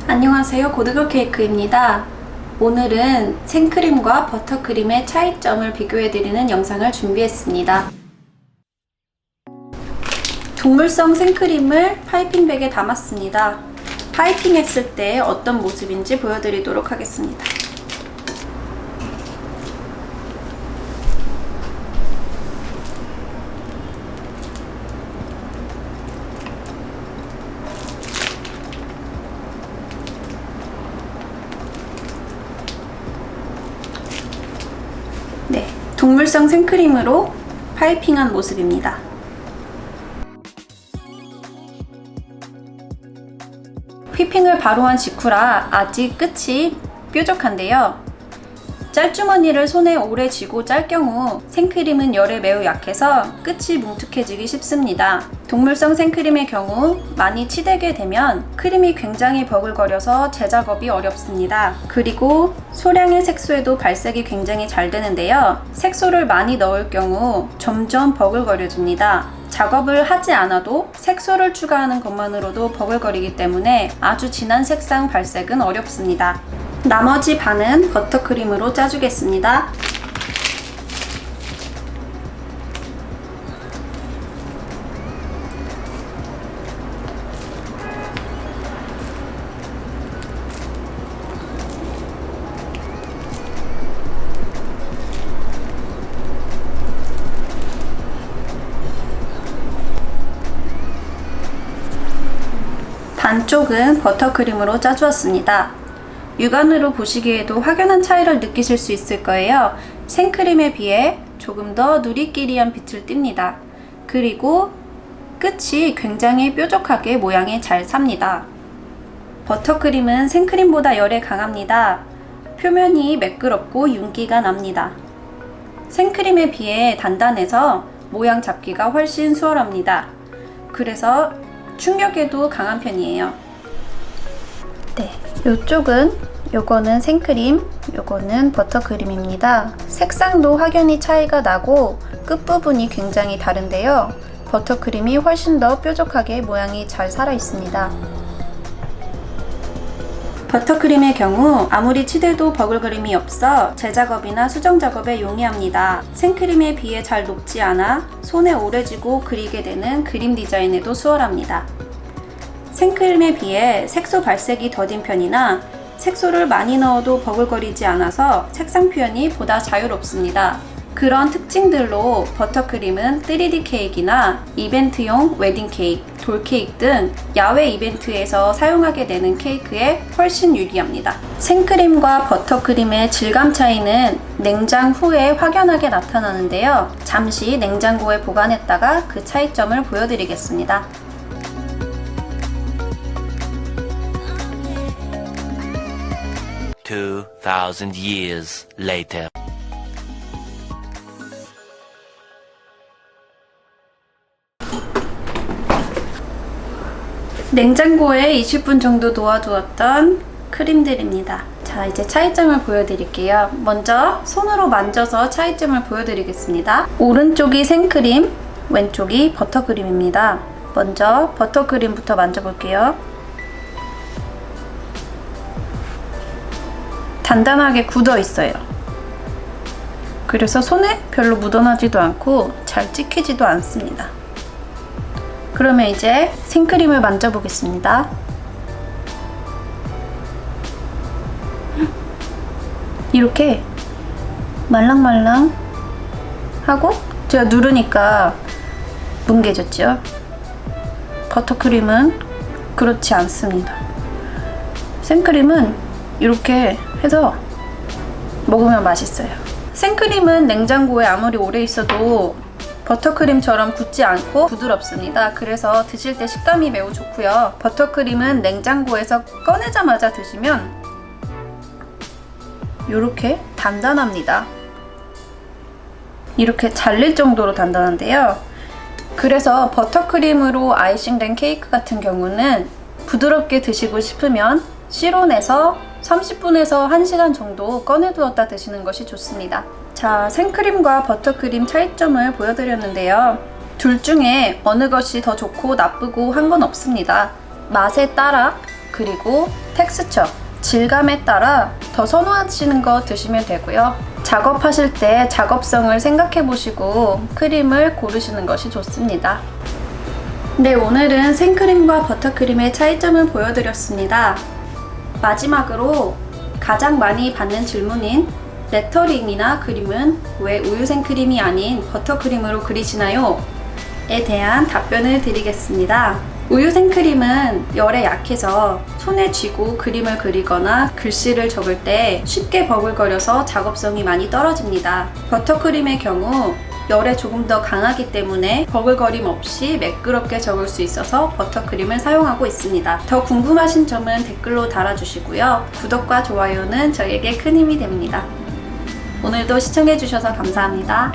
안녕하세요, 고드걸 케이크입니다. 오늘은 생크림과 버터크림의 차이점을 비교해드리는 영상을 준비했습니다. 동물성 생크림을 파이핑백에 담았습니다. 파이핑했을 때 어떤 모습인지 보여드리도록 하겠습니다. 네, 동물성 생크림으로 파이핑한 모습입니다. 휘핑을 바로 한 직후라 아직 끝이 뾰족한데요. 짤주머니를 손에 오래 쥐고 짤 경우 생크림은 열에 매우 약해서 끝이 뭉툭해지기 쉽습니다. 동물성 생크림의 경우 많이 치대게 되면 크림이 굉장히 버글거려서 재작업이 어렵습니다. 그리고 소량의 색소에도 발색이 굉장히 잘 되는데요. 색소를 많이 넣을 경우 점점 버글거려집니다. 작업을 하지 않아도 색소를 추가하는 것만으로도 버글거리기 때문에 아주 진한 색상 발색은 어렵습니다. 나머지 반은 버터크림으로 짜주겠습니다. 반쪽은 버터크림으로 짜주었습니다. 육안으로 보시기에도 확연한 차이를 느끼실 수 있을 거예요. 생크림에 비해 조금 더 누리끼리한 빛을 띱니다. 그리고 끝이 굉장히 뾰족하게 모양이 잘 삽니다. 버터크림은 생크림보다 열에 강합니다. 표면이 매끄럽고 윤기가 납니다. 생크림에 비해 단단해서 모양 잡기가 훨씬 수월합니다. 그래서 충격에도 강한 편이에요. 네, 요거는 생크림, 요거는 버터크림입니다. 색상도 확연히 차이가 나고 끝부분이 굉장히 다른데요. 버터크림이 훨씬 더 뾰족하게 모양이 잘 살아 있습니다. 버터크림의 경우 아무리 치대도 버글거림이 없어 재작업이나 수정작업에 용이합니다. 생크림에 비해 잘 녹지 않아 손에 오래 쥐고 그리게 되는 그림 디자인에도 수월합니다. 생크림에 비해 색소 발색이 더딘 편이나 색소를 많이 넣어도 버글거리지 않아서 색상 표현이 보다 자유롭습니다. 그런 특징들로 버터크림은 3D 케이크나 이벤트용 웨딩 케이크, 돌 케이크 등 야외 이벤트에서 사용하게 되는 케이크에 훨씬 유리합니다. 생크림과 버터크림의 질감 차이는 냉장 후에 확연하게 나타나는데요. 잠시 냉장고에 보관했다가 그 차이점을 보여드리겠습니다. (2,000 years later) 냉장고에 20분 정도 놓아두었던 크림들입니다. 자, 이제 차이점을 보여드릴게요. 먼저 손으로 만져서 차이점을 보여드리겠습니다. 오른쪽이 생크림, 왼쪽이 버터크림입니다. 먼저 버터크림부터 만져볼게요. 단단하게 굳어 있어요. 그래서 손에 별로 묻어나지도 않고 잘 찍히지도 않습니다. 그러면 이제 생크림을 만져보겠습니다. 이렇게 말랑말랑 하고 제가 누르니까 뭉개졌죠? 버터크림은 그렇지 않습니다. 생크림은 이렇게 해서 먹으면 맛있어요. 생크림은 냉장고에 아무리 오래 있어도 버터크림처럼 굳지 않고 부드럽습니다. 그래서 드실 때 식감이 매우 좋고요. 버터크림은 냉장고에서 꺼내자마자 드시면 이렇게 단단합니다. 이렇게 잘릴 정도로 단단한데요. 그래서 버터크림으로 아이싱된 케이크 같은 경우는 부드럽게 드시고 싶으면 실온에서 30분에서 1시간 정도 꺼내두었다 드시는 것이 좋습니다. 자, 생크림과 버터크림 차이점을 보여드렸는데요. 둘 중에 어느 것이 더 좋고 나쁘고 한 건 없습니다. 맛에 따라 그리고 텍스처, 질감에 따라 더 선호하시는 거 드시면 되고요. 작업하실 때 작업성을 생각해 보시고 크림을 고르시는 것이 좋습니다. 네, 오늘은 생크림과 버터크림의 차이점을 보여드렸습니다. 마지막으로 가장 많이 받는 질문인 레터링이나 그림은 왜 우유 생크림이 아닌 버터크림으로 그리시나요? 에 대한 답변을 드리겠습니다. 우유 생크림은 열에 약해서 손에 쥐고 그림을 그리거나 글씨를 적을 때 쉽게 버글거려서 작업성이 많이 떨어집니다. 버터크림의 경우 열에 조금 더 강하기 때문에 버글거림 없이 매끄럽게 적을 수 있어서 버터크림을 사용하고 있습니다. 더 궁금하신 점은 댓글로 달아주시고요. 구독과 좋아요는 저에게 큰 힘이 됩니다. 오늘도 시청해주셔서 감사합니다.